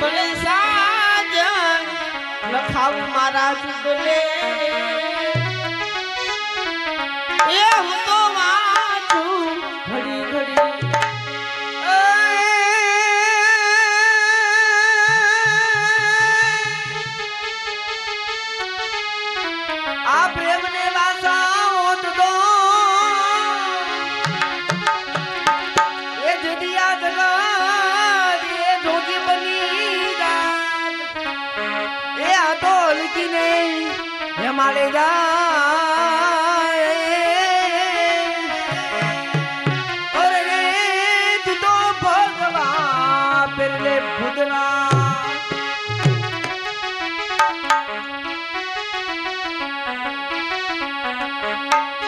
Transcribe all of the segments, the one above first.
ભલે સાજન લખાવું મારા ચૂડલે એ હું તો વાંચું ઘડી ઘડી આ પ્રેમને વાસા ઓત દો એ જુદિયા જગત એ જોગી બની જાત એ આ તો લકી નહીં હે માલે જાય અરે રે તું તો ભગવા પેલે ભૂતના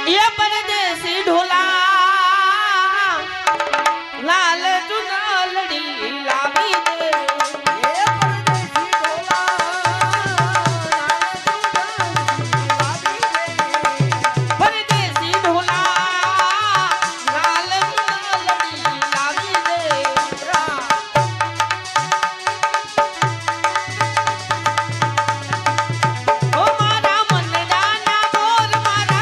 ये परदेसी ढोला लाल चुना लड़ी लावी दे ये परदेसी ढोला परदेसी ढोला लाल चुना लड़ी लावी दे ओ मारा मन डाना बोल मारा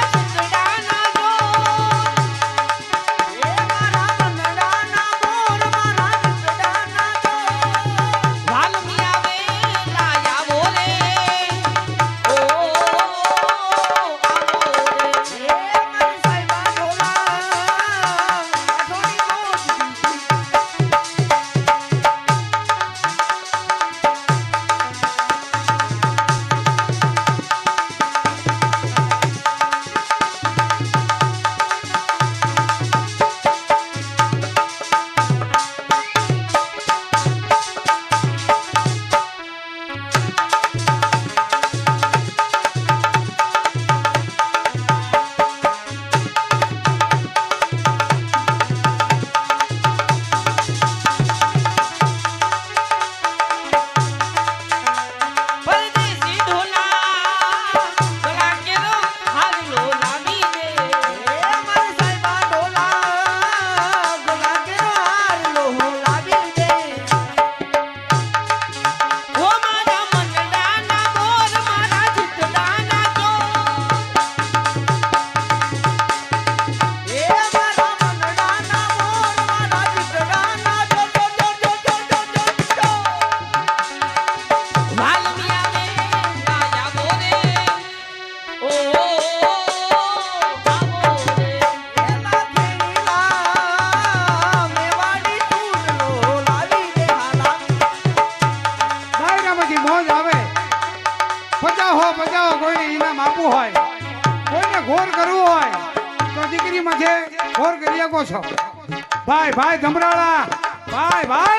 भाई भाई धमराला भाई भाई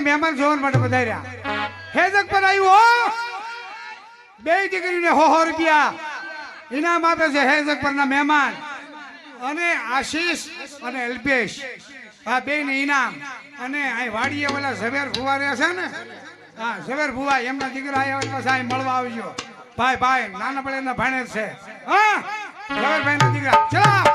मेहमान जोन માટે પધાર્યા હેજક પર આવ્યો બે દીકરીને 100 રૂપિયા ઇનામ આપે છે હેજક પરના મહેમાન અને આશીષ અને અલ્પેશ આ બેને ઇનામ અને આ વાડીએ ઓલા ઝવેર ભુવા રહે છે ને હા ઝવેર ભુવા એમના દીકરા આવ્યા પાછા અહીં મળવા આવજો ભાઈ ભાઈ નાના પડેના ભાણેજ છે હા ઝવેરભાઈના દીકરા ચલો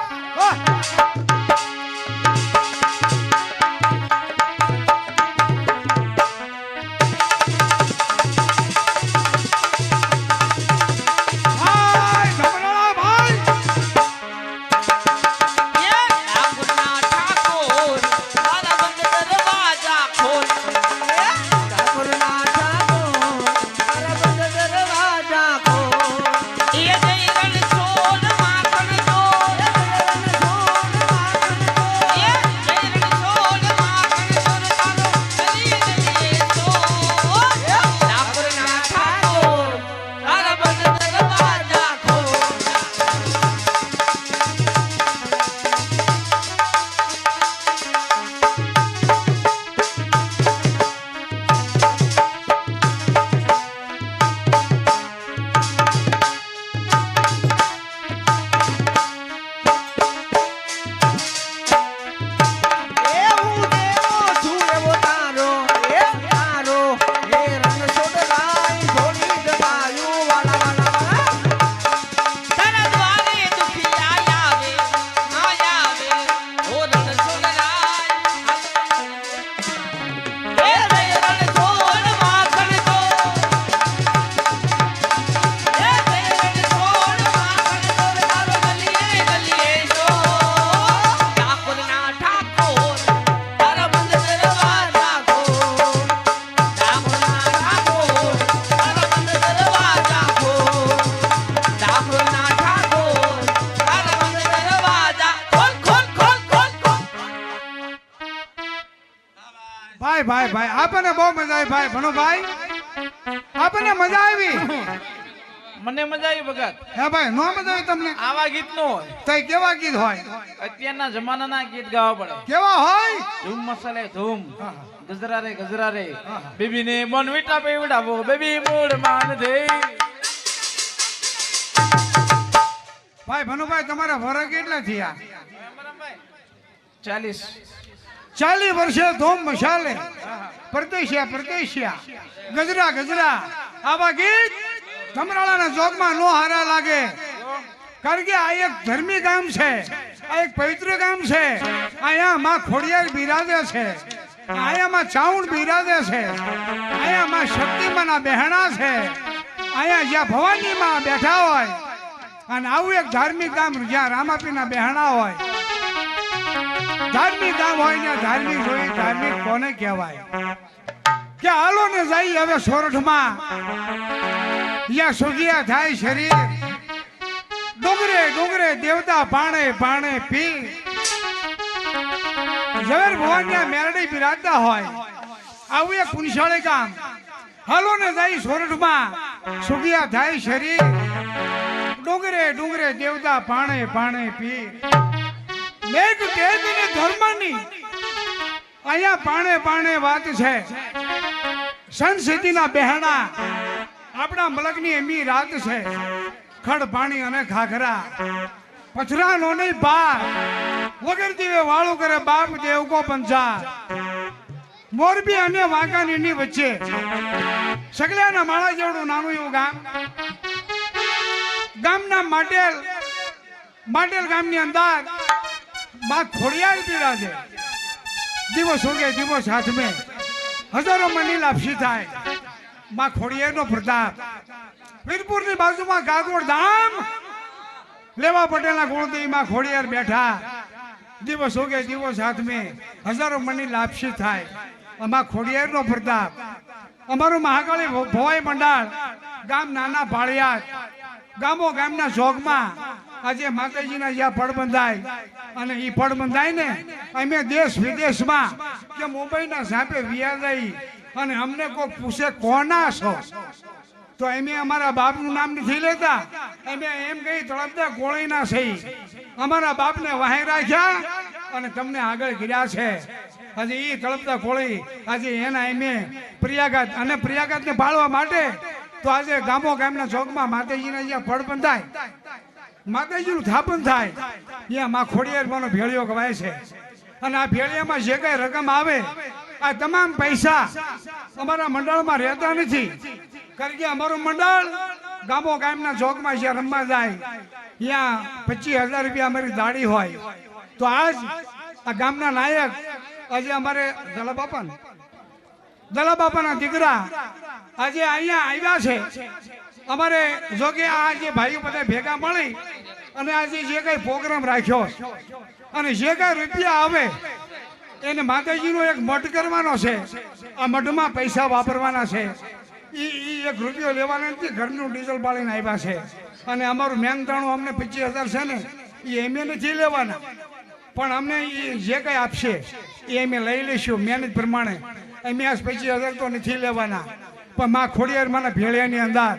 ભાઈ ભાઈ આપણને બહુ મજા આવી ભાઈ ભણુભાઈ આપણને મજા આવી મને મજા આવી ભગત હે ભાઈ નો મજા આવી તમને આવા ગીત નો હોય તો કેવા ગીત હોય અત્યારના જમાનાના ગીત ગાવા પડે કેવા હોય ધૂમ મસાલે ધૂમ ગજરા રે બેબી ને મન વીટા પેવડાવો બેબી મૂળ માન દે ભાઈ ભનુભાઈ તમારા વરસ કેટલા થયા 40 વર્ષે ધૂમ મસાલે પરદેશિયા ગજરા આવા ગીત ધમરાળાના જોગમાં નો હારા લાગે કારણ કે આ એક ધર્મી ગામ છે આ એક પવિત્ર ગામ છે અહીંયા માં ખોડિયાર બિરાજે છે અહીંયા માં ચાઉંડ બિરાજે છે અહીંયા માં શક્તિમાના બહેણા છે અહીંયા જ્યાં ભવાની માં બેઠા હોય અને આવું એક ધાર્મિક ગામ જ્યાં રામાપીના બહેણા હોય ધાર્મિક ગામ હોય ને ધાર્મિક હોય ધાર્મિક કોને કહેવાય કે હાલો ને જઈ હવે સોરઠમાં યા સુગિયા થાય શરીર ડુંગરે દેવતા પાણે પી ઝવેર ભવાની મેરડી બિરાજતા હોય આવું એક પુનશાળી ગામ હાલો ને જઈ સોરઠમાં સુગિયા થાય શરીર ડુંગરે દેવતા પાણે પી મેઘ તેજ ને ધર્મની અહીંયા પાણે વાત છે સંસિદ્ધિના બહેણા આપણા મલકની એમની રાત છે ખડ પાણી અને ખાખરા પથરાનો નહીં બા વગર દીવે વાળું કરે બાપ દેવકો પંચા મોરબી અને વાંકાનેરની વચ્ચે સગલાના માળા જેવડું નાનું એવું ગામના માટેલ ગામની અંદર માં ખોડિયાર બિરાજે દિવસ ઉગે દિવસ હાથમે હજારો મની લાપસી થાય માં ખોડિયારનો પ્રતાપ વીરપુરની બાજુમાં ગાગોળ ધામ લેવા પટેલના કુળદેવી માં ખોડિયાર બેઠા દિવસ ઉગે દિવસ હાથમે હજારો મની લાપસી થાય માં ખોડિયારનો પ્રતાપ અમારું મહાકાળી ભવાઈ મંડળ ગામ નાના ભાળિયાત ગામના ચોકમાં આજે માતાજીના જ્યાં પડ બંધાય અને એ પડ બંધાય ને અમે દેશ વિદેશમાં કે મુંબઈના સાપે વિયાદાઈ અને અમને કોઈ પૂછે કોના છો તો અમે અમારા બાપનું નામ નથી લેતા અમે એમ કહી તળપતા ગોળીના સહી અમારા બાપને વાહી રાખ્યા અને તમને આગળ કર્યા છે આજે એ તળપતા કોળી આજે એના અમે પ્રયાગાતને પાળવા માટે તો આજે ગામના ચોકમાં માતાજીના જ્યાં પડ બંધાય માતાજીનું સ્થાપન થાય ત્યાં માં ખોડિયારમાંનો ભેળિયો ગવાય છે અને આ ભેળિયામાં જે કઈ રકમ આવે આ તમામ પૈસા અમારા મંડળમાં રહેતા નથી કારણ કે અમારું મંડળ ગામના ચોકમાં જ્યાં રમવા જાય ત્યાં 25,000 રૂપિયા અમારી દાડી હોય તો આજ આ ગામના નાયક આજે અમારે દલાબાપાના દીકરા આજે અહીંયા આવ્યા છે અમારે જો કે આ જે ભાઈઓ બધા ભેગા મળી અને આજે જે કઈ પ્રોગ્રામ રાખ્યો અને જે કઈ રૂપિયા આવે એને માતાજીનો એક મઠ કરવાનો છે આ મઠમાં પૈસા વાપરવાના છે ઈ એક રૂપિયો લેવાના નથી ઘરનું ડીઝલ બાળીને આવ્યા છે અને અમારું મહેનતાણું અમને 25,000 છે ને એ એમે નથી લેવાના પણ અમને જે કઈ આપશે એ અમે લઈ લઈશું મહેનત પ્રમાણે અમે આ 25,000 તો નથી લેવાના પણ માં ખોડિયારમાંના ભેળિયાની અંદર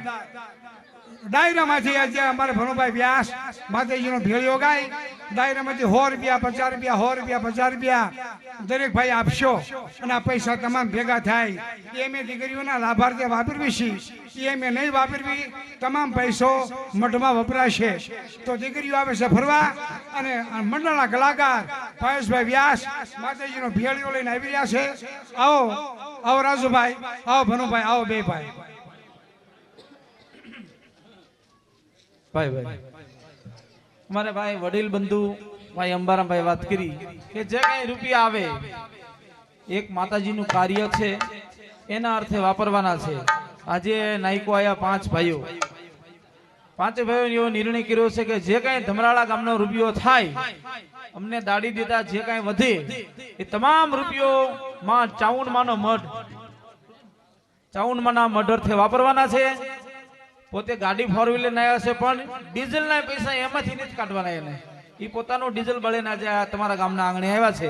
ડાયરામાંથી આજે અમારે ભણુભાઈ વ્યાસ માતાજીનો ભેળિયો ગાય ડાયરામાંથી 100 રૂપિયા 50 રૂપિયા દરેક ભાઈ આપશો અને આ પૈસા તમામ ભેગા થાય એ અમે દીકરીઓના લાભાર્થે વાપરવી છીએ એ અમે નહીં વાપરવી તમામ પૈસો મઠમાં વપરાશે તો દીકરીઓ આવે છે ફરવા અને મંડળના કલાકાર પરેશભાઈ વ્યાસ માતાજીનો ભેળિયો લઈને આવી રહ્યા છે આવો રાજુભાઈ આવો ભનુભાઈ આવો બે ભાઈ અમારે ભાઈ વડીલ બંધુ ભાઈ અંબારામભાઈ વાત કરી કે જે કઈ રૂપિયા આવે એક માતાજીનું કાર્ય છે એના અર્થે વાપરવાના છે આજે નાયકો આયા 5 ભાઈઓ એવો નિર્ણય કર્યો છે કે જે કઈ ધમરાળા ગામનો રૂપિયો થાય અમને દાડી દેતા જે કઈ વધે એ તમામ રૂપિયો માં ચાઉંડમાંનો મઢ અર્થે વાપરવાના છે પોતે ગાડી 4 વ્હીલર ના આવ્યા છે પણ ડીઝલ ના પૈસા એમાંથી નથી કાઢવાના એને એ પોતાનું ડીઝલ બળીને આજે તમારા ગામના આંગણે આવ્યા છે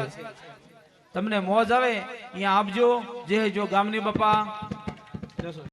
તમને મોજ આવે અહીંયા આપજો. જે જો ગામની બાપા જશો